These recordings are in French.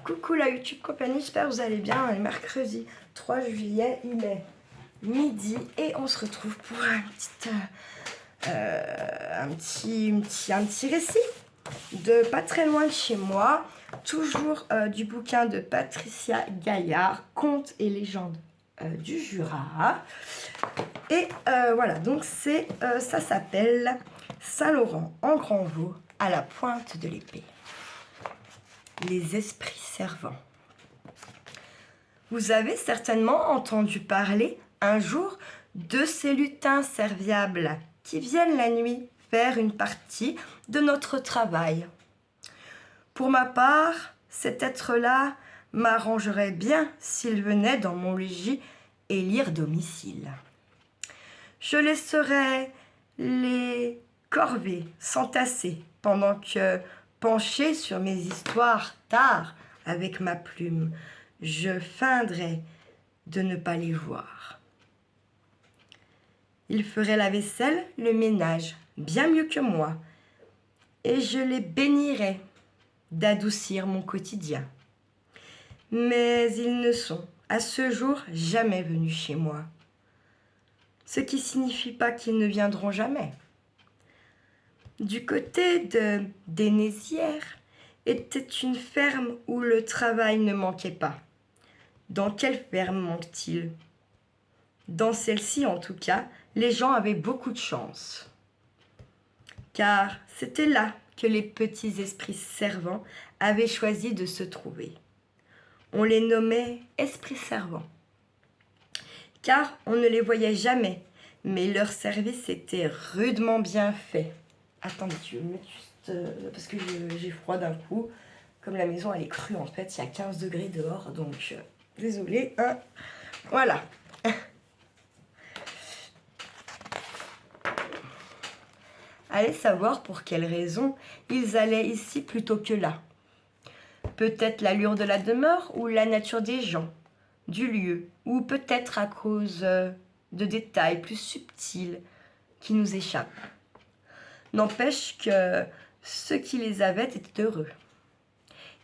Coucou la YouTube compagnie, j'espère que vous allez bien. On est mercredi 3 juillet, il est midi et on se retrouve pour un petit récit de pas très loin de chez moi. Toujours du bouquin de Patricia Gaillard, Contes et légendes du Jura. Et voilà, donc ça s'appelle Saint-Laurent en Grand Vaux à la pointe de l'épée. Les esprits servants. Vous avez certainement entendu parler un jour de ces lutins serviables qui viennent la nuit faire une partie de notre travail. Pour ma part, cet être-là m'arrangerait bien s'il venait dans mon logis élire domicile. Je laisserais les corvées s'entasser pendant que, penché sur mes histoires tard avec ma plume, je feindrais de ne pas les voir. Ils feraient la vaisselle, le ménage, bien mieux que moi, et je les bénirais d'adoucir mon quotidien. Mais ils ne sont, à ce jour, jamais venus chez moi. Ce qui signifie pas qu'ils ne viendront jamais. Du côté de Dénésières était une ferme où le travail ne manquait pas. Dans quelle ferme manque-t-il? Dans celle-ci, en tout cas, les gens avaient beaucoup de chance. Car c'était là que les petits esprits servants avaient choisi de se trouver. On les nommait esprits servants. Car on ne les voyait jamais, mais leur service était rudement bien fait. Attendez, je vais me mettre juste... parce que j'ai froid d'un coup. Comme la maison, elle est crue, en fait. Il y a 15 degrés dehors, donc... désolée. Hein. Voilà. Allez savoir pour quelles raisons ils allaient ici plutôt que là. Peut-être l'allure de la demeure ou la nature des gens, du lieu. Ou peut-être à cause de détails plus subtils qui nous échappent. N'empêche que ceux qui les avaient étaient heureux.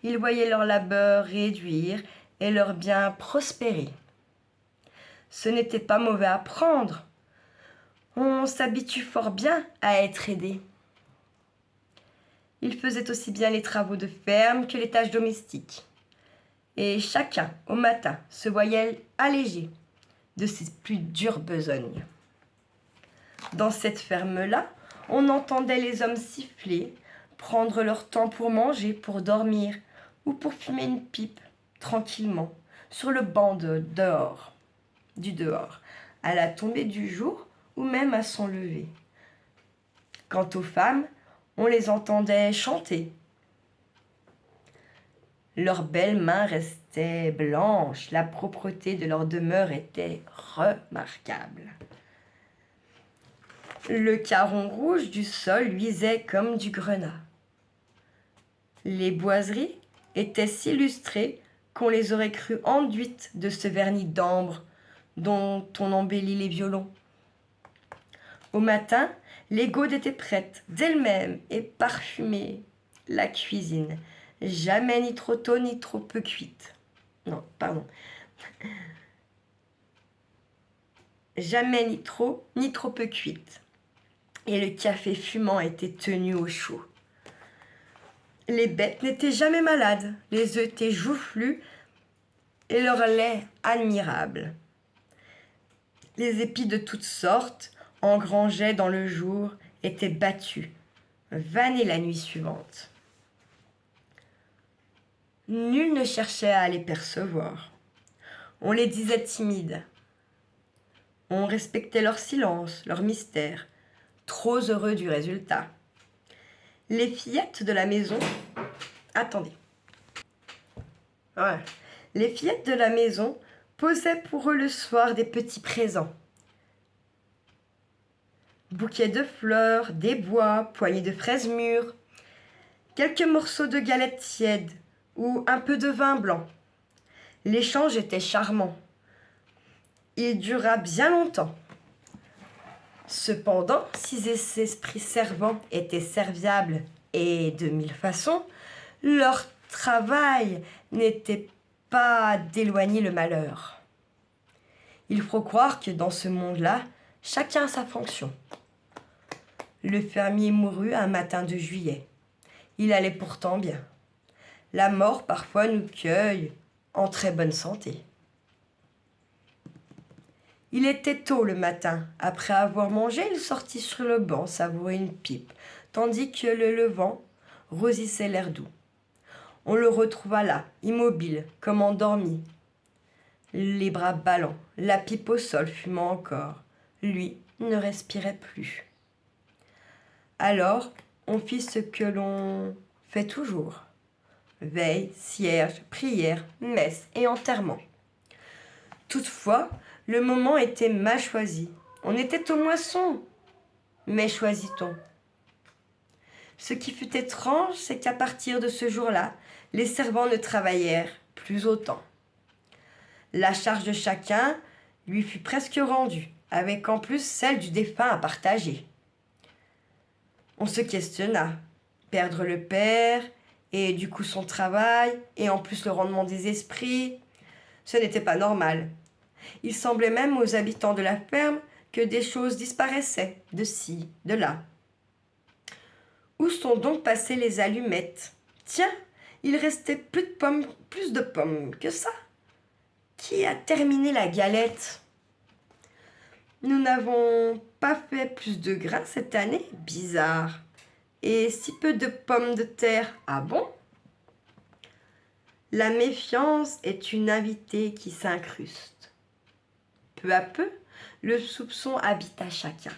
Ils voyaient leur labeur réduire et leur bien prospérer. Ce n'était pas mauvais à prendre. On s'habitue fort bien à être aidé. Ils faisaient aussi bien les travaux de ferme que les tâches domestiques. Et chacun, au matin, se voyait allégé de ses plus dures besognes. Dans cette ferme-là, on entendait les hommes siffler, prendre leur temps pour manger, pour dormir, ou pour fumer une pipe, tranquillement, sur le banc du dehors, à la tombée du jour, ou même à son lever. Quant aux femmes, on les entendait chanter. Leurs belles mains restaient blanches, la propreté de leur demeure était remarquable. Le caron rouge du sol luisait comme du grenat. Les boiseries étaient si lustrées qu'on les aurait crues enduites de ce vernis d'ambre dont on embellit les violons. Au matin, les gaudes étaient prêtes d'elles-mêmes et parfumées. La cuisine, jamais ni trop tôt ni trop peu cuite. Non, pardon. Jamais ni trop peu cuite. Et le café fumant était tenu au chaud. Les bêtes n'étaient jamais malades, les œufs étaient joufflus et leur lait admirable. Les épis de toutes sortes, engrangeaient dans le jour, étaient battus, vanés la nuit suivante. Nul ne cherchait à les percevoir. On les disait timides. On respectait leur silence, leur mystère, trop heureux du résultat. Les fillettes de la maison... Attendez. Ouais. Les fillettes de la maison posaient pour eux le soir des petits présents. Bouquets de fleurs, des bois, poignées de fraises mûres, quelques morceaux de galettes tièdes ou un peu de vin blanc. L'échange était charmant. Il dura bien longtemps. Cependant, si ces esprits servants étaient serviables et de mille façons, leur travail n'était pas d'éloigner le malheur. Il faut croire que dans ce monde-là, chacun a sa fonction. Le fermier mourut un matin de juillet. Il allait pourtant bien. La mort parfois nous cueille en très bonne santé. Il était tôt le matin. Après avoir mangé, il sortit sur le banc savourer une pipe, tandis que le levant rosissait l'air doux. On le retrouva là, immobile, comme endormi, les bras ballants, la pipe au sol fumant encore. Lui ne respirait plus. Alors, on fit ce que l'on fait toujours. Veille, cierge, prière, messe et enterrement. Toutefois, le moment était mal choisi. On était aux moissons. Mais choisit-on? Ce qui fut étrange, c'est qu'à partir de ce jour-là, les servants ne travaillèrent plus autant. La charge de chacun lui fut presque rendue, avec en plus celle du défunt à partager. On se questionna. Perdre le père, et du coup son travail, et en plus le rendement des esprits, ce n'était pas normal. Il semblait même aux habitants de la ferme que des choses disparaissaient, de ci, de là. Où sont donc passées les allumettes? Tiens, il restait plus de pommes que ça. Qui a terminé la galette? Nous n'avons pas fait plus de grains cette année? Bizarre. Et si peu de pommes de terre? Ah bon? La méfiance est une invitée qui s'incruste. Peu à peu, le soupçon habita chacun.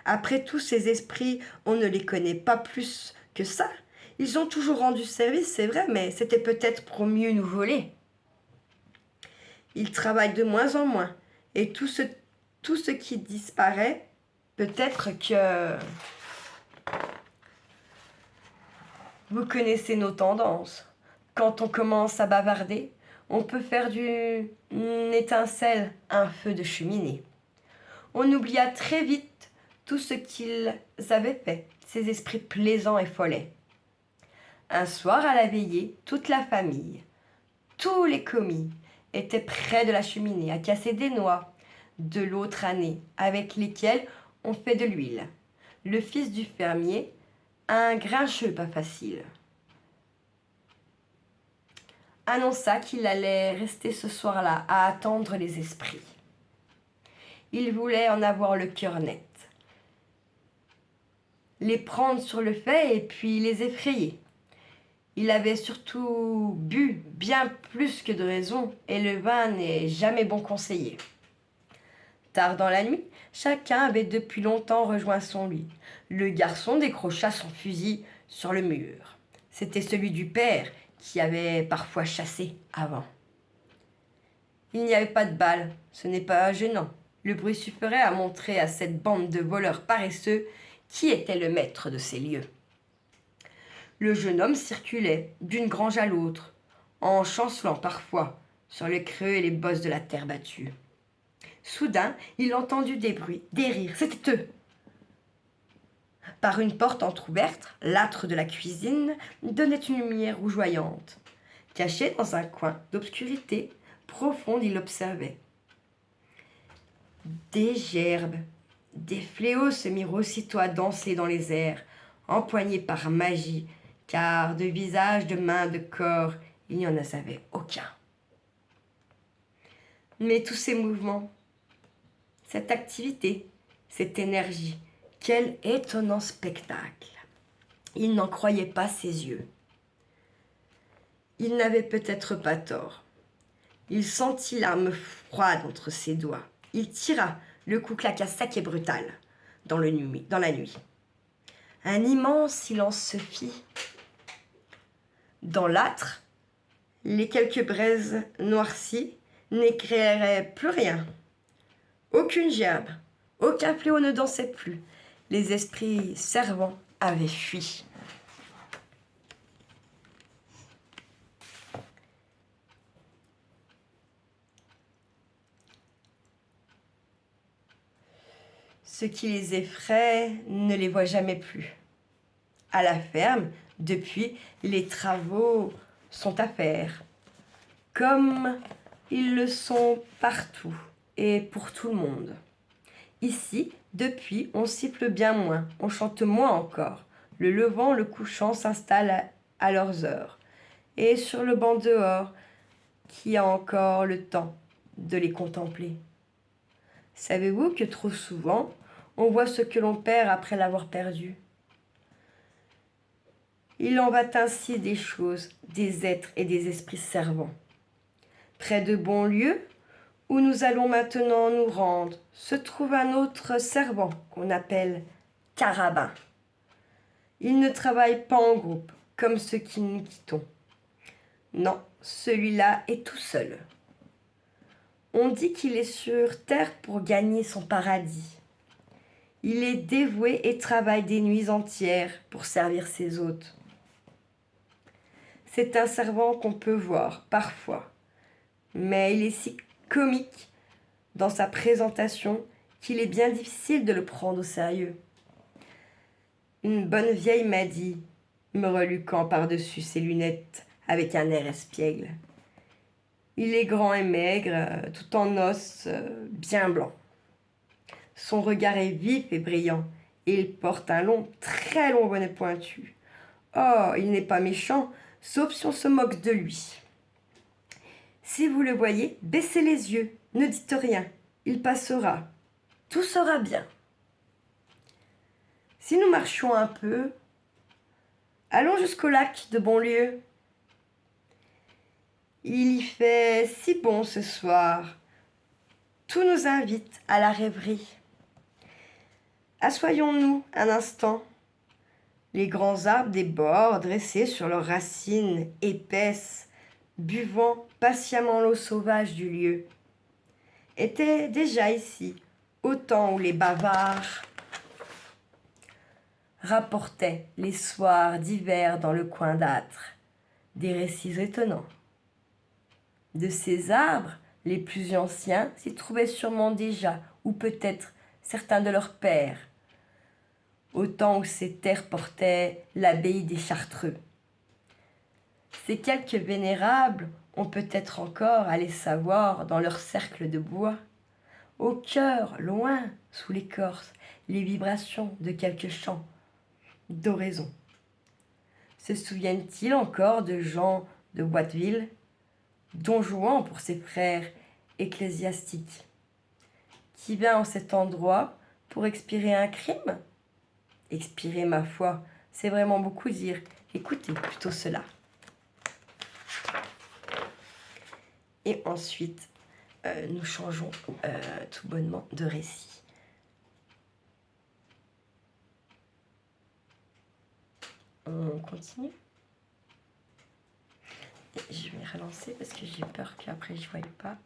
Après tout, ces esprits, on ne les connaît pas plus que ça. Ils ont toujours rendu service, c'est vrai, mais c'était peut-être pour mieux nous voler. Ils travaillent de moins en moins, et tout ce qui disparaît, peut-être que... Vous connaissez nos tendances. Quand on commence à bavarder, on peut faire d'une étincelle un feu de cheminée. On oublia très vite tout ce qu'ils avaient fait, ces esprits plaisants et follets. Un soir à la veillée, toute la famille, tous les commis, étaient près de la cheminée à casser des noix de l'autre année, avec lesquelles on fait de l'huile. Le fils du fermier, un grincheux pas facile, annonça qu'il allait rester ce soir-là à attendre les esprits. Il voulait en avoir le cœur net, les prendre sur le fait et puis les effrayer. Il avait surtout bu bien plus que de raison, et le vin n'est jamais bon conseiller. Tard dans la nuit, chacun avait depuis longtemps rejoint son lit. Le garçon décrocha son fusil sur le mur. C'était celui du père qui avait parfois chassé avant. Il n'y avait pas de balles, ce n'est pas gênant. Le bruit suffirait à montrer à cette bande de voleurs paresseux qui était le maître de ces lieux. Le jeune homme circulait d'une grange à l'autre, en chancelant parfois sur les creux et les bosses de la terre battue. Soudain, il entendit des bruits, des rires, c'était eux. Par une porte entr'ouverte, l'âtre de la cuisine donnait une lumière rougeoyante. Caché dans un coin d'obscurité profonde, il observait. Des gerbes, des fléaux se mirent aussitôt à danser dans les airs, empoignés par magie, car de visage, de mains, de corps, il n'y en avait aucun. Mais tous ces mouvements, cette activité, cette énergie, quel étonnant spectacle! Il n'en croyait pas ses yeux. Il n'avait peut-être pas tort. Il sentit l'arme froide entre ses doigts. Il tira, le coup claqua sec et brutal dans la nuit. Un immense silence se fit. Dans l'âtre, les quelques braises noircies n'éclairaient plus rien. Aucune gerbe, aucun fléau ne dansait plus. Les esprits servants avaient fui. Ce qui les effraie ne les voit jamais plus. à la ferme, depuis, les travaux sont à faire, comme ils le sont partout et pour tout le monde. Ici, depuis, on siffle bien moins, on chante moins encore. Le levant, le couchant s'installent à leurs heures. Et sur le banc dehors, qui a encore le temps de les contempler. Savez-vous que trop souvent, on voit ce que l'on perd après l'avoir perdu? Il en va ainsi des choses, des êtres et des esprits servants. Près de bons lieux, où nous allons maintenant nous rendre, se trouve un autre servant qu'on appelle carabin. Il ne travaille pas en groupe, comme ceux qui nous quittons. Non, celui-là est tout seul. On dit qu'il est sur terre pour gagner son paradis. Il est dévoué et travaille des nuits entières pour servir ses hôtes. C'est un servant qu'on peut voir parfois, mais il est si comique dans sa présentation qu'il est bien difficile de le prendre au sérieux. Une bonne vieille m'a dit, me reluquant par-dessus ses lunettes avec un air espiègle. Il est grand et maigre, tout en os, bien blanc. Son regard est vif et brillant, et il porte un long, très long bonnet pointu. Oh, il n'est pas méchant, sauf si on se moque de lui. Si vous le voyez, baissez les yeux, ne dites rien, il passera. Tout sera bien. Si nous marchions un peu, allons jusqu'au lac de Bonlieu. Il y fait si bon ce soir. Tout nous invite à la rêverie. Assoyons-nous un instant. Les grands arbres des bords, dressés sur leurs racines épaisses, buvant patiemment l'eau sauvage du lieu, étaient déjà ici, au temps où les bavards rapportaient les soirs d'hiver dans le coin d'âtre des récits étonnants. De ces arbres, les plus anciens s'y trouvaient sûrement déjà, ou peut-être certains de leurs pères, au temps où ces terres portaient l'abbaye des Chartreux. Ces quelques vénérables ont peut-être encore à les savoir dans leur cercle de bois, au cœur, loin, sous l'écorce, les vibrations de quelques chants d'oraison. Se souviennent-ils encore de Jean de Boitteville, don Juan pour ses frères ecclésiastiques, qui vint en cet endroit pour expirer un crime? Expirer, ma foi, c'est vraiment beaucoup dire. Écoutez plutôt cela. Et ensuite, nous changeons tout bonnement de récit. On continue. Et je vais relancer parce que j'ai peur qu'après je ne voie pas.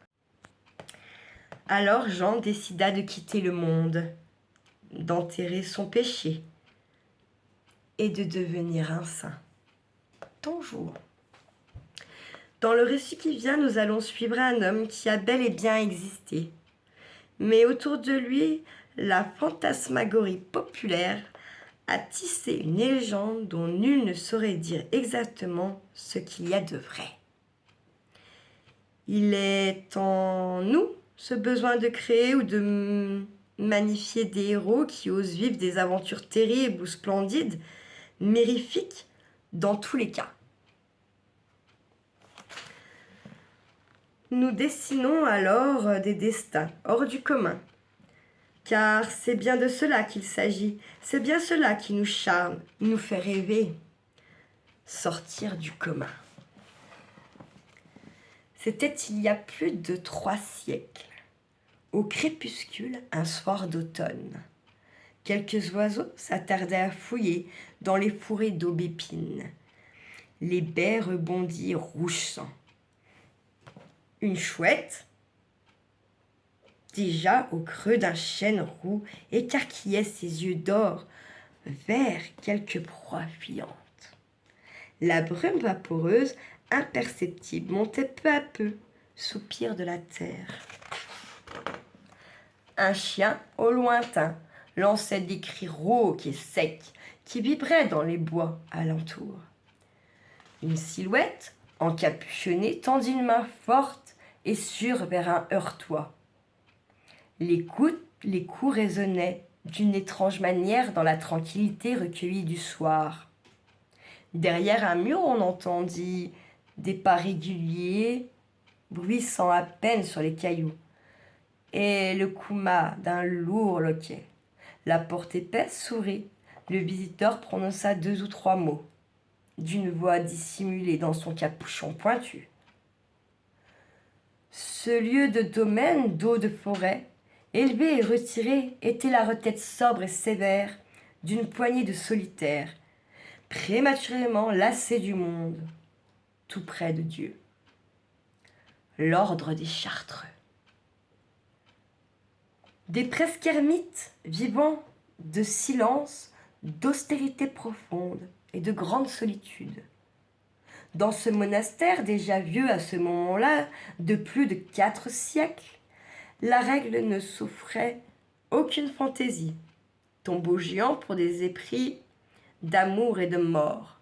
Alors Jean décida de quitter le monde, d'enterrer son péché et de devenir un saint. Bonjour. Dans le récit qui vient, nous allons suivre un homme qui a bel et bien existé. Mais autour de lui, la fantasmagorie populaire a tissé une légende dont nul ne saurait dire exactement ce qu'il y a de vrai. Il est en nous ce besoin de créer ou de magnifier des héros qui osent vivre des aventures terribles ou splendides, mirifiques dans tous les cas. Nous dessinons alors des destins hors du commun, car c'est bien de cela qu'il s'agit, c'est bien cela qui nous charme, nous fait rêver, sortir du commun. C'était il y a plus de 3 siècles, au crépuscule, un soir d'automne. Quelques oiseaux s'attardaient à fouiller dans les fourrés d'aubépine. Les baies rebondirent rouge sang. Une chouette, déjà au creux d'un chêne roux, écarquillait ses yeux d'or vers quelque proie fuyante. La brume vaporeuse, imperceptible, montait peu à peu, soupir de la terre. Un chien, au lointain, lançait des cris rauques et secs qui vibrait dans les bois alentour. Une silhouette, encapuchonnée, tendit une main forte et sûre vers un heurtoir. Les coups résonnaient d'une étrange manière dans la tranquillité recueillie du soir. Derrière un mur, on entendit des pas réguliers, bruissant à peine sur les cailloux, et le coumas d'un lourd loquet. La porte épaisse s'ouvrit. Le visiteur prononça 2 ou 3 mots, d'une voix dissimulée dans son capuchon pointu. Ce lieu de domaine d'eau de forêt, élevé et retiré, était la retraite sobre et sévère d'une poignée de solitaires, prématurément lassés du monde, tout près de Dieu. L'ordre des Chartreux. Des presqu'ermites vivant de silence, d'austérité profonde et de grande solitude. Dans ce monastère, déjà vieux à ce moment-là, de plus de 4 siècles, la règle ne souffrait aucune fantaisie, tombeau géant pour des épris d'amour et de mort.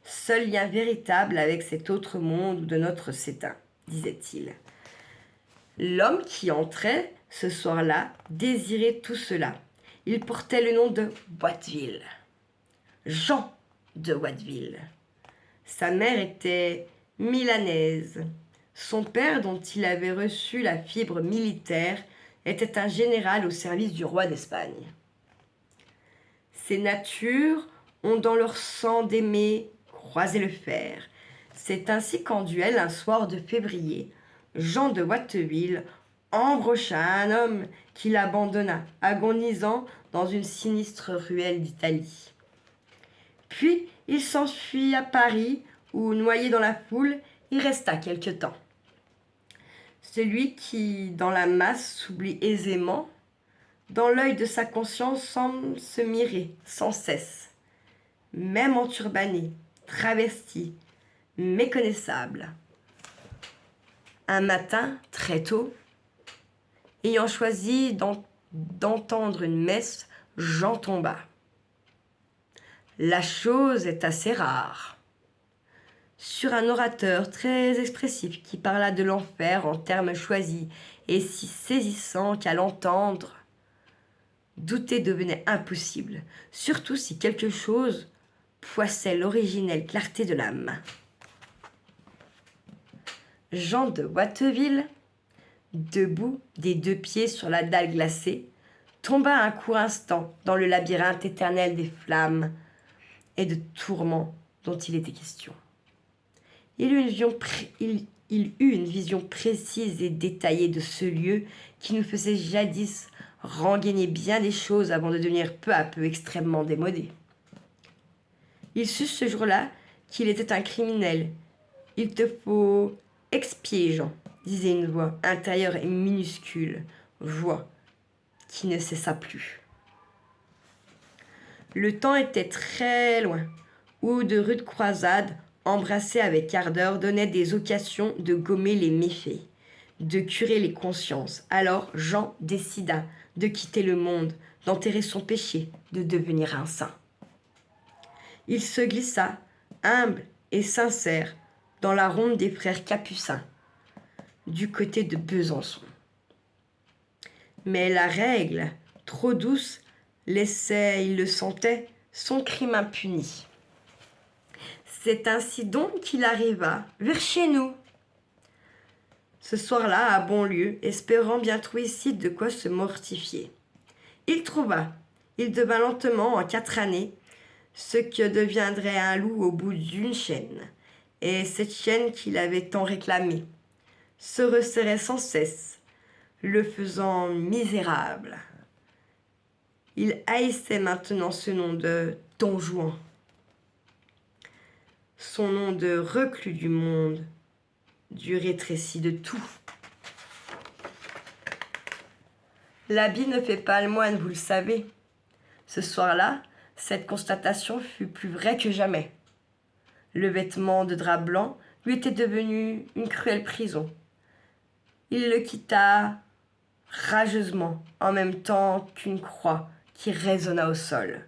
Seul lien véritable avec cet autre monde ou de notre sétain, disait-il. L'homme qui entrait ce soir-là désirait tout cela. Il portait le nom de Watteville. Jean de Watteville. Sa mère était milanaise. Son père, dont il avait reçu la fibre militaire, était un général au service du roi d'Espagne. Ces natures ont dans leur sang d'aimer croisé le fer. C'est ainsi qu'en duel, un soir de février, Jean de Watteville embrocha un homme qu'il abandonna, agonisant dans une sinistre ruelle d'Italie. Puis il s'enfuit à Paris, où, noyé dans la foule, il resta quelque temps. Celui qui, dans la masse, s'oublie aisément, dans l'œil de sa conscience semble se mirer sans cesse, même enturbané, travesti, méconnaissable. Un matin, très tôt, ayant choisi d'entendre une messe, Jean tomba. La chose est assez rare. Sur un orateur très expressif qui parla de l'enfer en termes choisis et si saisissants qu'à l'entendre, douter devenait impossible, surtout si quelque chose poissait l'originelle clarté de l'âme. Jean de Watteville, debout des 2 pieds sur la dalle glacée, tomba un court instant dans le labyrinthe éternel des flammes et de tourments dont il était question. Il eut une vision précise et détaillée de ce lieu qui nous faisait jadis rengainer bien des choses avant de devenir peu à peu extrêmement démodé. Il sut ce jour-là qu'il était un criminel. Il te faut expier, Jean, disait une voix intérieure et minuscule, voix qui ne cessa plus. Le temps était très loin, où de rudes croisades, embrassées avec ardeur, donnaient des occasions de gommer les méfaits, de curer les consciences. Alors Jean décida de quitter le monde, d'enterrer son péché, de devenir un saint. Il se glissa, humble et sincère, dans la ronde des frères capucins, du côté de Besançon. Mais la règle, trop douce, laissait, il le sentait, son crime impuni. C'est ainsi donc qu'il arriva vers chez nous. Ce soir-là, à Bonlieu, espérant bien trouver ici de quoi se mortifier. Il trouva, il devint lentement, en 4 années, ce que deviendrait un loup au bout d'une chaîne. Et cette chaîne qu'il avait tant réclamée se resserrait sans cesse, le faisant misérable. Il haïssait maintenant ce nom de Don Juan, son nom de reclus du monde, du rétréci de tout. L'habit ne fait pas le moine, vous le savez. Ce soir-là, cette constatation fut plus vraie que jamais. Le vêtement de drap blanc lui était devenu une cruelle prison. Il le quitta rageusement, en même temps qu'une croix qui résonna au sol.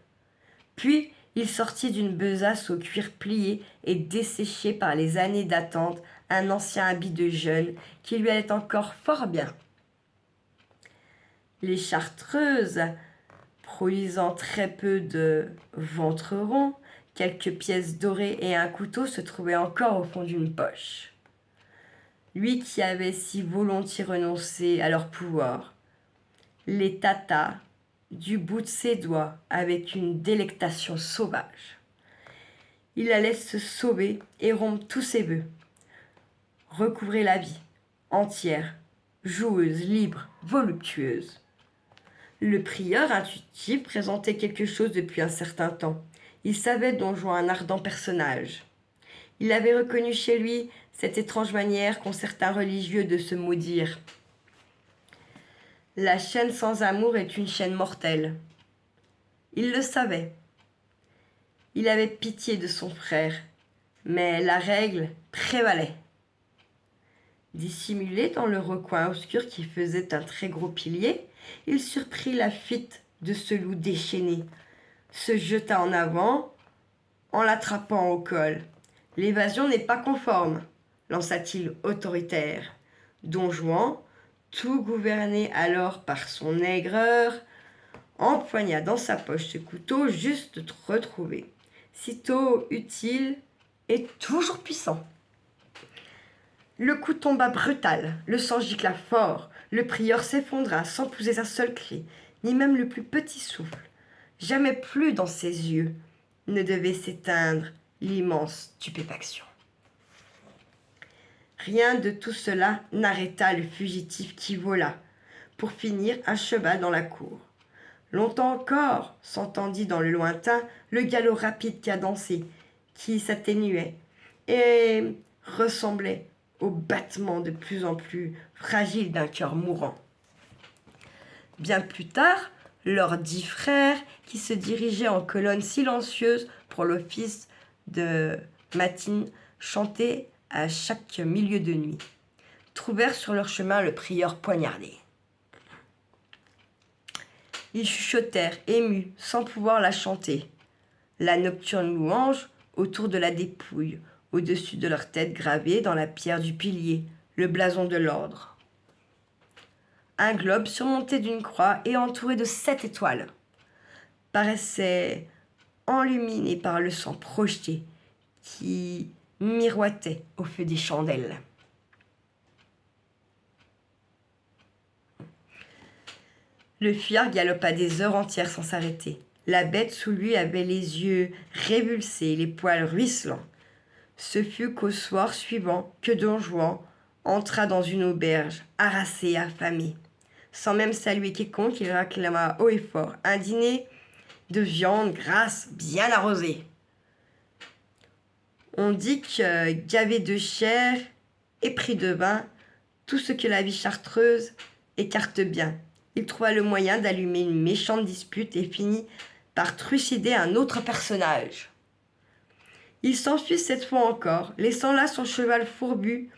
Puis Il sortit d'une besace au cuir plié et desséché par les années d'attente un ancien habit de jeune qui lui allait encore fort bien. Les chartreuses, produisant très peu de ventre rond, quelques pièces dorées et un couteau se trouvaient encore au fond d'une poche. Lui qui avait si volontiers renoncé à leur pouvoir, les tâta du bout de ses doigts avec une délectation sauvage. Il allait se sauver et rompre tous ses vœux, recouvrer la vie entière, joueuse, libre, voluptueuse. Le prieur intuitif présentait quelque chose depuis un certain temps. Il savait Don Juan un ardent personnage. Il avait reconnu chez lui cette étrange manière qu'ont certains religieux de se maudire. La chaîne sans amour est une chaîne mortelle. Il le savait. Il avait pitié de son frère, mais la règle prévalait. Dissimulé dans le recoin obscur qui faisait un très gros pilier, il surprit la fuite de ce loup déchaîné, se jeta en avant en l'attrapant au col. « L'évasion n'est pas conforme, lança-t-il autoritaire. Don Juan, tout gouverné alors par son aigreur, empoigna dans sa poche ce couteau juste retrouvé, sitôt utile et toujours puissant. Le coup tomba brutal, le sang gicla fort, le prieur s'effondra sans pousser un seul cri, ni même le plus petit souffle. Jamais plus dans ses yeux ne devait s'éteindre l'immense stupéfaction. Rien de tout cela n'arrêta le fugitif qui vola, pour finir à cheval dans la cour. Longtemps encore s'entendit dans le lointain le galop rapide cadencé qui s'atténuait et ressemblait au battement de plus en plus fragile d'un cœur mourant. Bien plus tard, leurs 10 frères, qui se dirigeaient en colonne silencieuse pour l'office de matine, chantaient à chaque milieu de nuit, trouvèrent sur leur chemin le prieur poignardé. Ils chuchotèrent, émus, sans pouvoir la chanter, la nocturne louange autour de la dépouille, au-dessus de leur tête gravée dans la pierre du pilier, le blason de l'ordre. Un globe surmonté d'une croix et entouré de 7 étoiles paraissait enluminé par le sang projeté qui miroitait au feu des chandelles. Le fuyard galopa des heures entières sans s'arrêter. La bête sous lui avait les yeux révulsés, les poils ruisselants. Ce fut qu'au soir suivant que Don Juan entra dans une auberge, harassé et affamé. Sans même saluer quiconque, il réclama haut et fort un dîner de viande grasse, bien arrosée. On dit que gavé de chair et pris de vin, tout ce que la vie chartreuse écarte bien. Il trouva le moyen d'allumer une méchante dispute et finit par trucider un autre personnage. Il s'enfuit cette fois encore, laissant là son cheval fourbu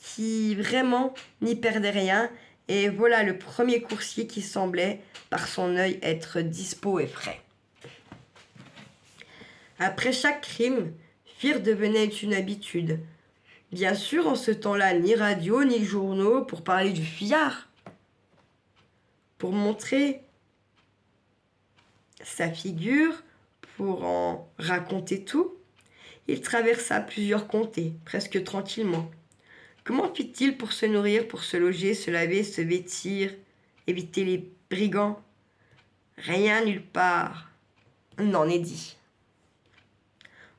qui vraiment n'y perdait rien, et voilà le premier coursier qui semblait, par son œil, être dispo et frais. Après chaque crime, fuir devenait une habitude. Bien sûr, en ce temps-là, ni radio, ni journaux pour parler du fuyard. Pour montrer sa figure, pour en raconter tout, il traversa plusieurs comtés, presque tranquillement. Comment fit-il pour se nourrir, pour se loger, se laver, se vêtir, éviter les brigands? Rien nulle part n'en est dit.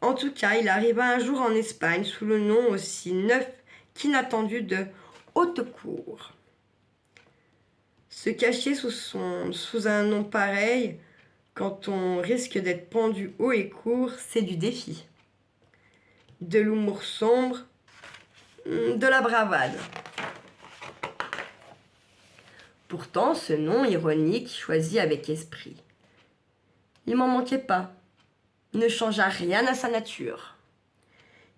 En tout cas, il arriva un jour en Espagne sous le nom aussi neuf qu'inattendu de Haute-Cour. Se cacher sous un nom pareil, quand on risque d'être pendu haut et court, c'est du défi. De l'humour sombre, de la bravade. Pourtant, ce nom ironique choisi avec esprit. Il m'en manquait pas, ne changea rien à sa nature.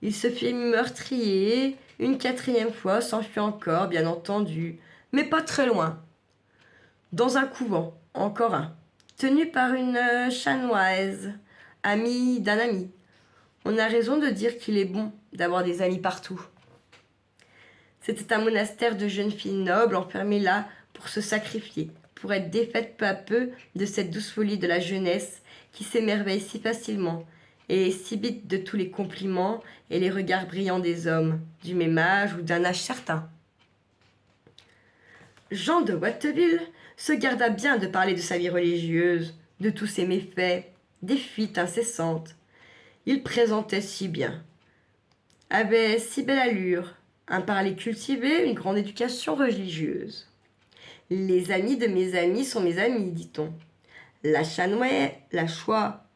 Il se fit meurtrier une 4e fois, s'enfuit encore, bien entendu, mais pas très loin. Dans un couvent, encore un, tenu par une chanoise, ami d'un ami. On a raison de dire qu'il est bon d'avoir des amis partout. C'était un monastère de jeunes filles nobles enfermées là pour se sacrifier, pour être défaites peu à peu de cette douce folie de la jeunesse qui s'émerveille si facilement et s'habite de tous les compliments et les regards brillants des hommes, du même âge ou d'un âge certain. Jean de Watteville se garda bien de parler de sa vie religieuse, de tous ses méfaits, des fuites incessantes. Il présentait si bien, avait si belle allure, un parler cultivé, une grande éducation religieuse. Les amis de mes amis sont mes amis, dit-on. La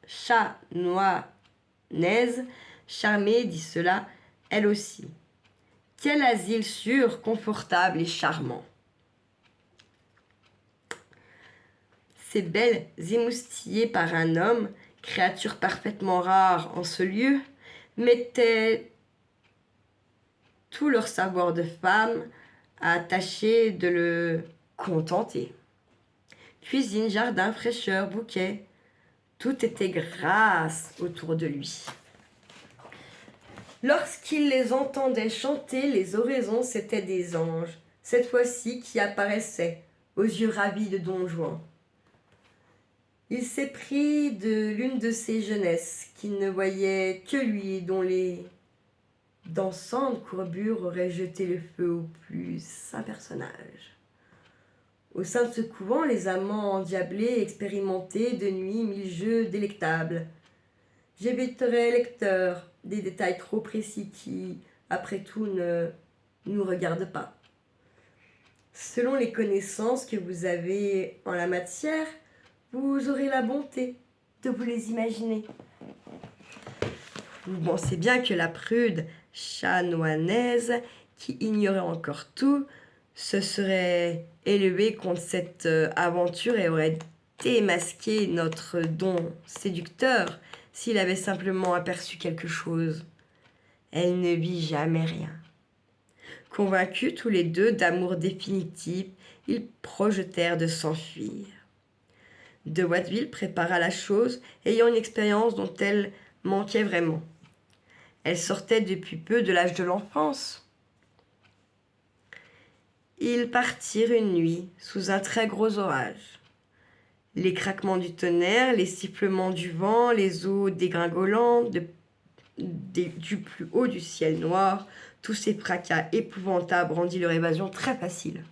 chanoinaise, charmée, dit cela, elle aussi. Quel asile sûr, confortable et charmant. Ces belles émoustillées par un homme, créature parfaitement rare en ce lieu, mettaient tout leur savoir de femme à tâcher de le contenter. Cuisine, jardin, fraîcheur, bouquet, tout était grâce autour de lui. Lorsqu'il les entendait chanter, les oraisons, c'étaient des anges, cette fois-ci qui apparaissaient aux yeux ravis de Don Juan. Il s'est pris de l'une de ces jeunesses qui ne voyaient que lui, dont les dansantes courbures auraient jeté le feu au plus saint personnage. Au sein de ce couvent, les amants endiablés expérimentaient de nuit 1000 jeux délectables. J'éviterai, lecteur, des détails trop précis qui, après tout, ne nous regardent pas. Selon les connaissances que vous avez en la matière, vous aurez la bonté de vous les imaginer. Vous pensez bien que la prude chanoinaise, qui ignorait encore tout, se serait élevée contre cette aventure et aurait démasqué notre don séducteur s'il avait simplement aperçu quelque chose. Elle ne vit jamais rien. Convaincus tous les deux d'amour définitif, ils projetèrent de s'enfuir. De Watteville prépara la chose, ayant une expérience dont elle manquait vraiment. Elle sortait depuis peu de l'âge de l'enfance. Ils partirent une nuit, sous un très gros orage. Les craquements du tonnerre, les sifflements du vent, les eaux dégringolantes du plus haut du ciel noir, tous ces fracas épouvantables rendit leur évasion très facile.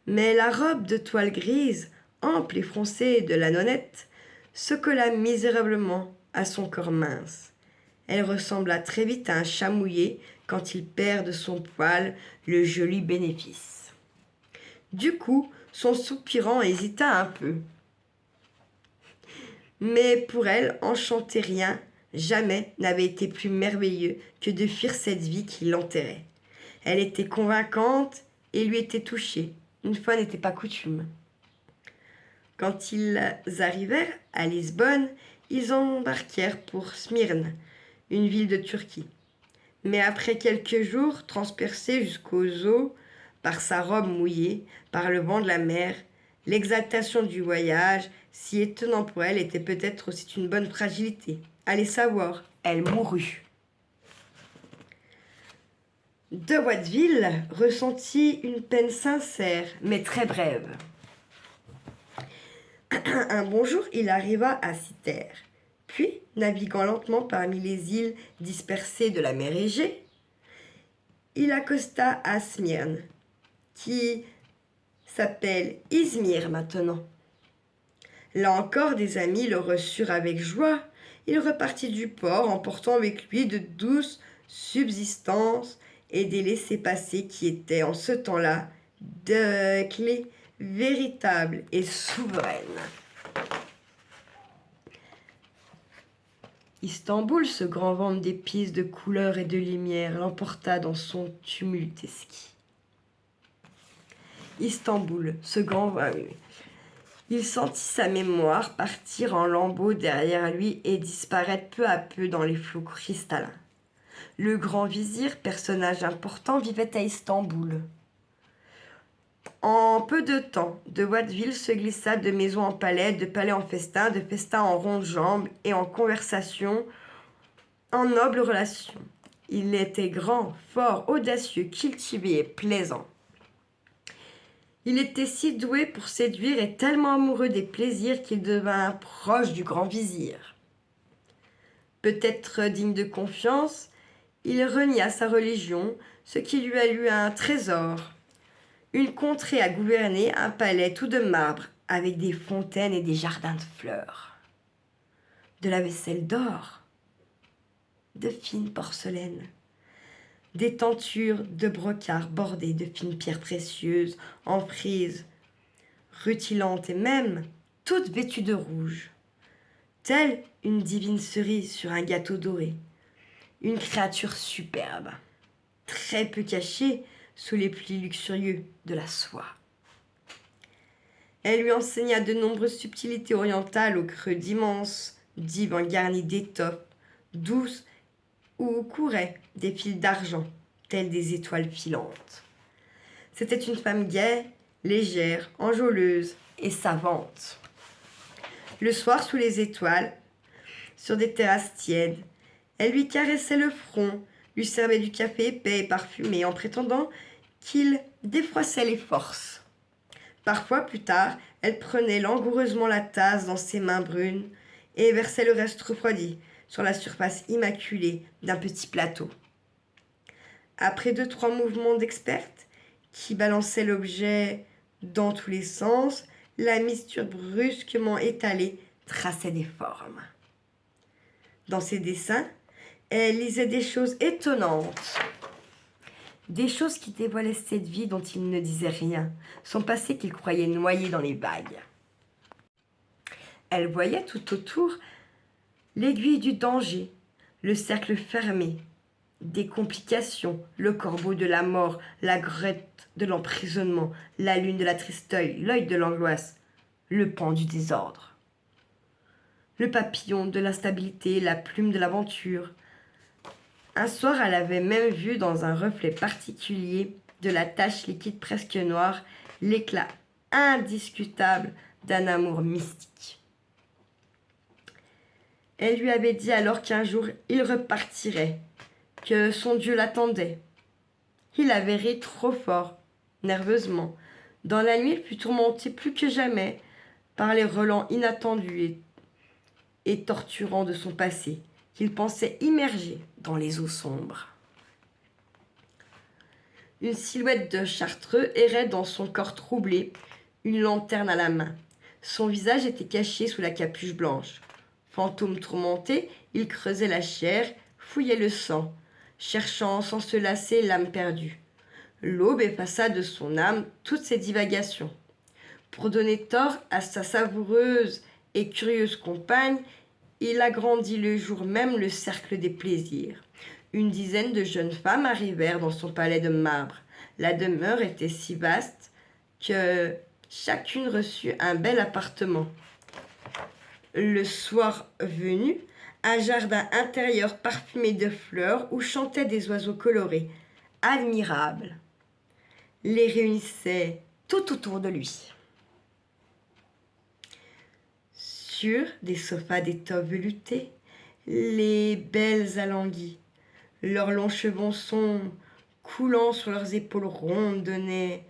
Mais la robe de toile grise, ample et froncée de la nonnette, se colla misérablement à son corps mince. Elle ressembla très vite à un chat mouillé quand il perd de son poil le joli bénéfice. Du coup, son soupirant hésita un peu. Mais pour elle, enchanter rien, jamais n'avait été plus merveilleux que de fuir cette vie qui l'enterrait. Elle était convaincante et lui était touchée. Une fois n'était pas coutume. Quand ils arrivèrent à Lisbonne, ils embarquèrent pour Smyrne, une ville de Turquie. Mais après quelques jours, transpercés jusqu'aux os par sa robe mouillée, par le vent de la mer, l'exaltation du voyage, si étonnant pour elle, était peut-être aussi une bonne fragilité. Allez savoir, elle mourut. De Watteville ressentit une peine sincère, mais très brève. Un bon jour, il arriva à Cythère. Puis, naviguant lentement parmi les îles dispersées de la mer Égée, il accosta à Smyrne, qui s'appelle Izmir maintenant. Là encore, des amis le reçurent avec joie. Il repartit du port, emportant avec lui de douces subsistances et des laissez-passer qui étaient en ce temps-là de clés véritables et souveraines. Istanbul, ce grand ventre d'épices, de couleurs et de lumière, l'emporta dans son tumultesque. Istanbul, ce grand... Il sentit sa mémoire partir en lambeaux derrière lui et disparaître peu à peu dans les flots cristallins. Le grand vizir, personnage important, vivait à Istanbul. En peu de temps, de Watteville se glissa de maison en palais, de palais en festin, de festin en ronde jambe et en conversation, en noble relation. Il était grand, fort, audacieux, cultivé et plaisant. Il était si doué pour séduire et tellement amoureux des plaisirs qu'il devint proche du grand vizir. Peut-être digne de confiance, il renia sa religion, ce qui lui valut un trésor, une contrée à gouverner, un palais tout de marbre, avec des fontaines et des jardins de fleurs, de la vaisselle d'or, de fine porcelaine, des tentures de brocart bordées de fines pierres précieuses, en frise, rutilantes et même toutes vêtues de rouge, telle une divine cerise sur un gâteau doré, une créature superbe, très peu cachée sous les plis luxurieux de la soie. Elle lui enseigna de nombreuses subtilités orientales au creux d'immenses divans garnis d'étoffes douces où couraient des fils d'argent, telles des étoiles filantes. C'était une femme gaie, légère, enjôleuse et savante. Le soir, sous les étoiles, sur des terrasses tièdes, elle lui caressait le front, lui servait du café épais et parfumé en prétendant qu'il défroissait les forces. Parfois, plus tard, elle prenait langoureusement la tasse dans ses mains brunes et versait le reste refroidi sur la surface immaculée d'un petit plateau. Après 2-3 mouvements d'experte qui balançaient l'objet dans tous les sens, la mixture brusquement étalée traçait des formes. Dans ses dessins, elle lisait des choses étonnantes, des choses qui dévoilaient cette vie dont il ne disait rien, son passé qu'il croyait noyé dans les vagues. Elle voyait tout autour l'aiguille du danger, le cercle fermé, des complications, le corbeau de la mort, la grette de l'emprisonnement, la lune de la tristeuil, l'œil de l'angoisse, le pan du désordre, le papillon de l'instabilité, la plume de l'aventure. Un soir, elle avait même vu dans un reflet particulier de la tache liquide presque noire l'éclat indiscutable d'un amour mystique. Elle lui avait dit alors qu'un jour il repartirait, que son Dieu l'attendait. Il avait ri trop fort, nerveusement. Dans la nuit, il fut tourmenté plus que jamais par les relents inattendus et torturants de son passé, qu'il pensait immergé dans les eaux sombres. Une silhouette de Chartreux errait dans son corps troublé, une lanterne à la main. Son visage était caché sous la capuche blanche. Fantôme tourmenté, il creusait la chair, fouillait le sang, cherchant sans se lasser l'âme perdue. L'aube effaça de son âme toutes ses divagations. Pour donner tort à sa savoureuse et curieuse compagne, il agrandit le jour même le cercle des plaisirs. Une dizaine de jeunes femmes arrivèrent dans son palais de marbre. La demeure était si vaste que chacune reçut un bel appartement. Le soir venu, un jardin intérieur parfumé de fleurs où chantaient des oiseaux colorés, admirables, les réunissait tout autour de lui. Sur des sofas d'étoffe veloutée, les belles alanguies, leurs longs cheveux sombres coulant sur leurs épaules rondes donnaient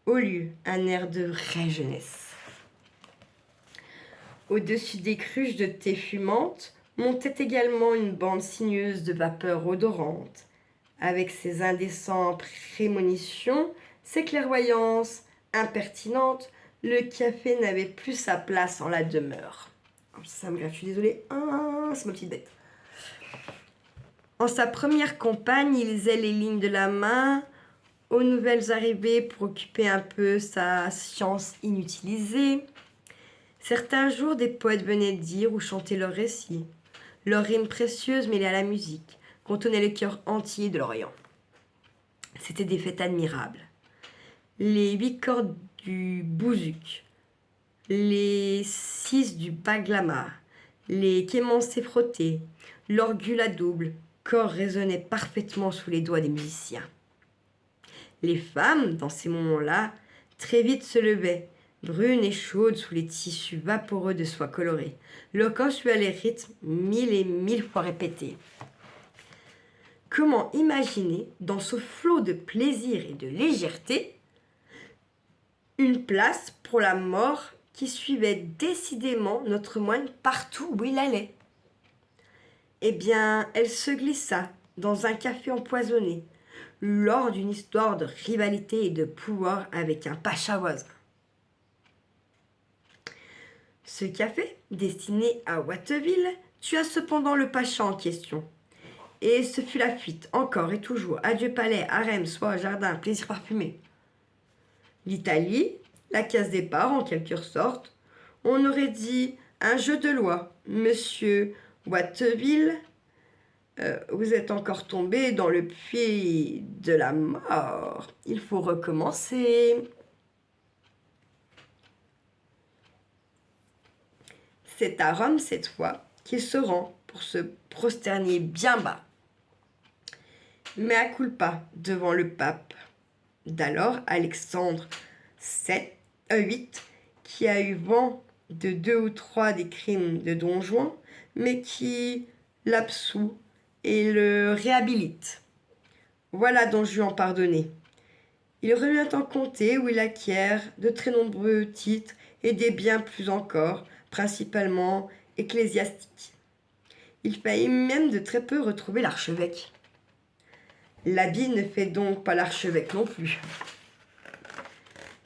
au lieu un air de vraie jeunesse. Au-dessus des cruches de thé fumantes montait également une bande sinueuse de vapeur odorante. Avec ses indécentes prémonitions, ses clairvoyances impertinentes, le café n'avait plus sa place en la demeure. Ça me gratte, je suis désolée. C'est ma petite bête. En sa première campagne, il lisait les lignes de la main aux nouvelles arrivées pour occuper un peu sa science inutilisée. Certains jours, des poètes venaient dire ou chanter leurs récits. Leurs rimes précieuses mêlées à la musique contenaient le cœur entier de l'Orient. C'étaient des fêtes admirables. Les 8 cordes du bouzuk, les 6 du baglama, les kémancés frottés, l'orgule à double corps résonnait parfaitement sous les doigts des musiciens. Les femmes, dans ces moments-là, très vite se levait, brune et chaude sous les tissus vaporeux de soie colorée. Le corps suivait les rythmes 1000 fois répétés. Comment imaginer, dans ce flot de plaisir et de légèreté, une place pour la mort qui suivait décidément notre moine partout où il allait? Eh bien, elle se glissa dans un café empoisonné, lors d'une histoire de rivalité et de pouvoir avec un pacha voisin. Ce café, destiné à Watteville, tua cependant le pacha en question. Et ce fut la fuite, encore et toujours. Adieu palais, harem, soie, jardin, plaisir parfumé. L'Italie, la case départ en quelque sorte. On aurait dit un jeu de loi. Monsieur Watteville, vous êtes encore tombé dans le puits de la mort. Il faut recommencer. C'est à Rome cette fois qu'il se rend pour se prosterner bien bas. Mais à culpa devant le pape d'alors, Alexandre VIII, qui a eu vent de 2 ou 3 des crimes de Don Juan, mais qui l'absout et le réhabilite. Voilà Don Juan pardonné. Il revient en comté où il acquiert de très nombreux titres et des biens plus encore, principalement ecclésiastiques. Il faillit même de très peu retrouver l'archevêque. L'habit ne fait donc pas l'archevêque non plus.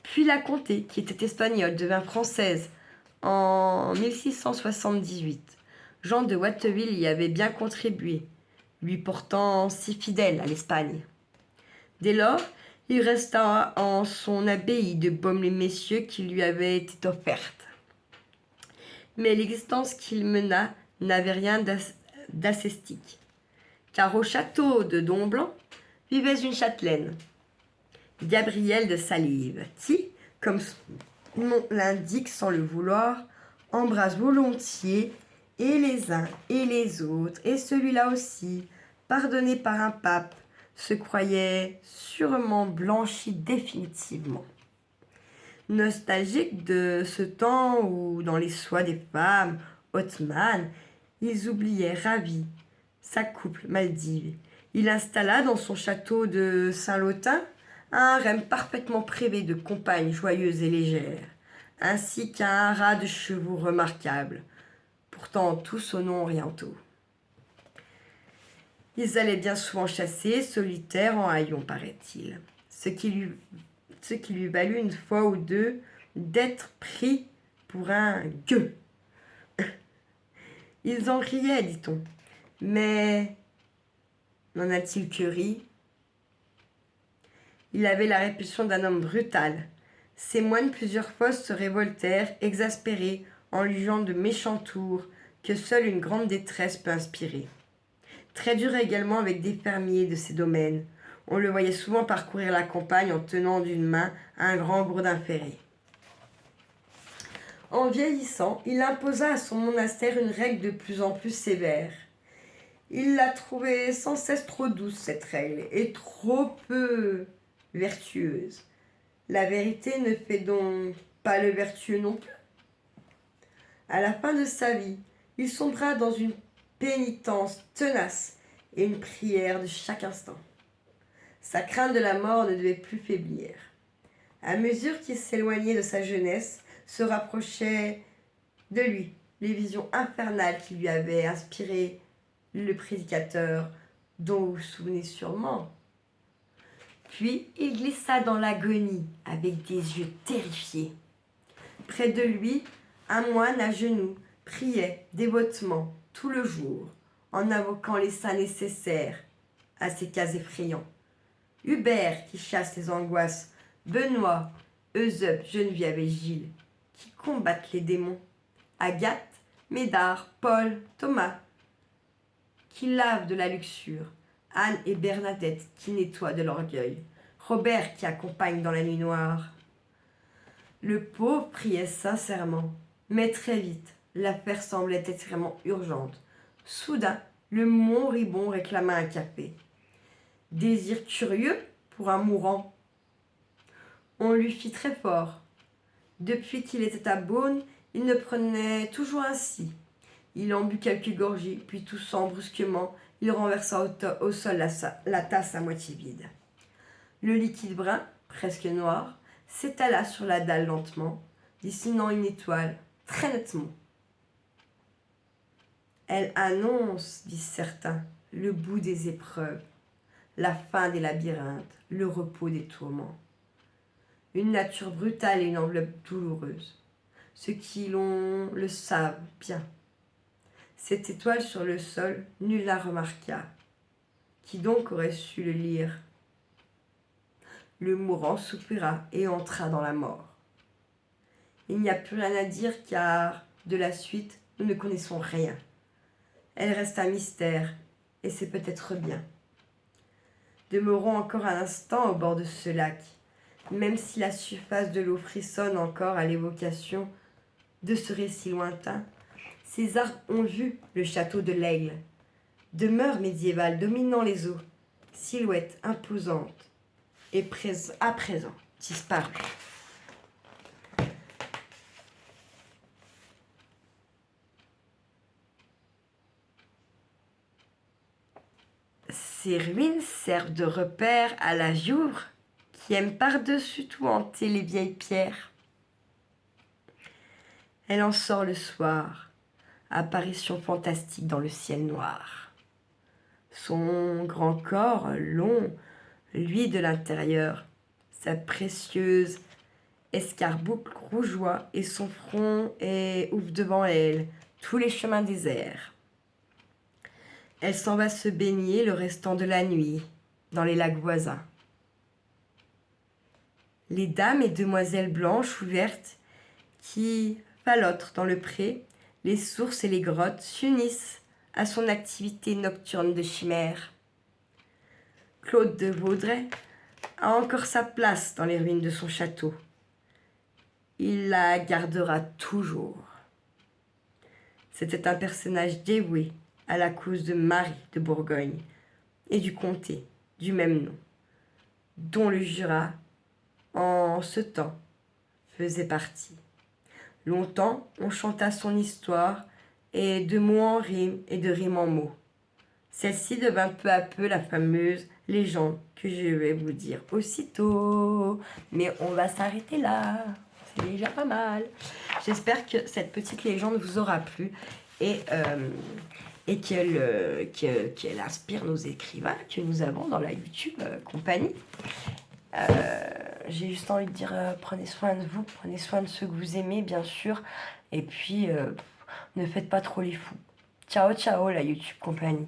Puis la comté, qui était espagnole, devint française en 1678. Jean de Watteville y avait bien contribué, lui portant si fidèle à l'Espagne. Dès lors, il resta en son abbaye de Baume-les-Messieurs qui lui avait été offerte. Mais l'existence qu'il mena n'avait rien d'ascétique, car au château de Domblanc vivait une châtelaine, Gabrielle de Salive, qui, comme son nom l'indique sans le vouloir, embrasse volontiers et les uns et les autres, et celui-là aussi, pardonné par un pape, se croyait sûrement blanchi définitivement. Nostalgique de ce temps où, dans les soies des femmes ottomanes, ils oubliaient ravis sa couple Maldive. Il installa dans son château de Saint-Lotin un harem parfaitement privé de compagnes joyeuses et légères, ainsi qu'un haras de chevaux remarquables, pourtant tous aux noms orientaux. Ils allaient bien souvent chasser, solitaires en haillons, paraît-il, ce qui lui valut une fois ou deux d'être pris pour un gueux. Ils en riaient, dit-on, mais n'en a-t-il que ri? Il avait la réputation d'un homme brutal. Ses moines plusieurs fois se révoltèrent, exaspérés, en lui jouant de méchants tours que seule une grande détresse peut inspirer. Très dur également avec des fermiers de ses domaines. On le voyait souvent parcourir la campagne en tenant d'une main un grand gourdin ferré. En vieillissant, il imposa à son monastère une règle de plus en plus sévère. Il la trouvait sans cesse trop douce, cette règle, et trop peu vertueuse. La vérité ne fait donc pas le vertueux non plus. À la fin de sa vie, il sombra dans une pénitence tenace et une prière de chaque instant. Sa crainte de la mort ne devait plus faiblir. À mesure qu'il s'éloignait de sa jeunesse, se rapprochaient de lui les visions infernales qui lui avaient inspiré le prédicateur, dont vous vous souvenez sûrement. Puis il glissa dans l'agonie avec des yeux terrifiés. Près de lui, un moine à genoux priait dévotement tout le jour, en invoquant les saints nécessaires à ces cas effrayants. Hubert qui chasse les angoisses, Benoît, Eusepe, Geneviève et Gilles qui combattent les démons, Agathe, Médard, Paul, Thomas qui lavent de la luxure, Anne et Bernadette qui nettoient de l'orgueil, Robert qui accompagne dans la nuit noire. Le pauvre priait sincèrement, mais très vite, l'affaire semblait extrêmement urgente. Soudain, le moribond réclama un café. Désir curieux pour un mourant. On lui fit très fort. Depuis qu'il était à Beaune, il ne prenait toujours ainsi. Il en but quelques gorgées, puis toussant brusquement, il renversa au sol la tasse à moitié vide. Le liquide brun, presque noir, s'étala sur la dalle lentement, dessinant une étoile, très nettement. Elle annonce, disent certains, le bout des épreuves, la fin des labyrinthes, le repos des tourments. Une nature brutale et une enveloppe douloureuse. Ceux qui l'ont le savent bien. Cette étoile sur le sol, nul la remarqua. Qui donc aurait su le lire? Le mourant soupira et entra dans la mort. Il n'y a plus rien à dire car, de la suite, nous ne connaissons rien. Elle reste un mystère, et c'est peut-être bien. Demeurons encore un instant au bord de ce lac, même si la surface de l'eau frissonne encore à l'évocation de ce récit lointain. Ces arbres ont vu le château de l'Aigle, demeure médiévale dominant les eaux, silhouette imposante, et à présent disparue. Ces ruines servent de repère à la Jouvre, qui aime par-dessus tout hanter les vieilles pierres. Elle en sort le soir, apparition fantastique dans le ciel noir. Son grand corps long, lui de l'intérieur, sa précieuse escarboucle rougeoie et son front ouvre devant elle tous les chemins déserts. Elle s'en va se baigner le restant de la nuit dans les lacs voisins. Les dames et demoiselles blanches ou vertes qui fallotrent dans le pré, les sources et les grottes s'unissent à son activité nocturne de chimère. Claude de Vaudrey a encore sa place dans les ruines de son château. Il la gardera toujours. C'était un personnage dévoué à la cause de Marie de Bourgogne et du comté du même nom, dont le Jura, en ce temps, faisait partie. Longtemps, on chanta son histoire, et de mots en rime et de rimes en mots. Celle-ci devint peu à peu la fameuse légende que je vais vous dire aussitôt. Mais on va s'arrêter là. C'est déjà pas mal. J'espère que cette petite légende vous aura plu et qu'elle inspire nos écrivains que nous avons dans la YouTube compagnie. J'ai juste envie de dire prenez soin de vous, prenez soin de ceux que vous aimez bien sûr, et puis ne faites pas trop les fous. Ciao ciao la YouTube compagnie.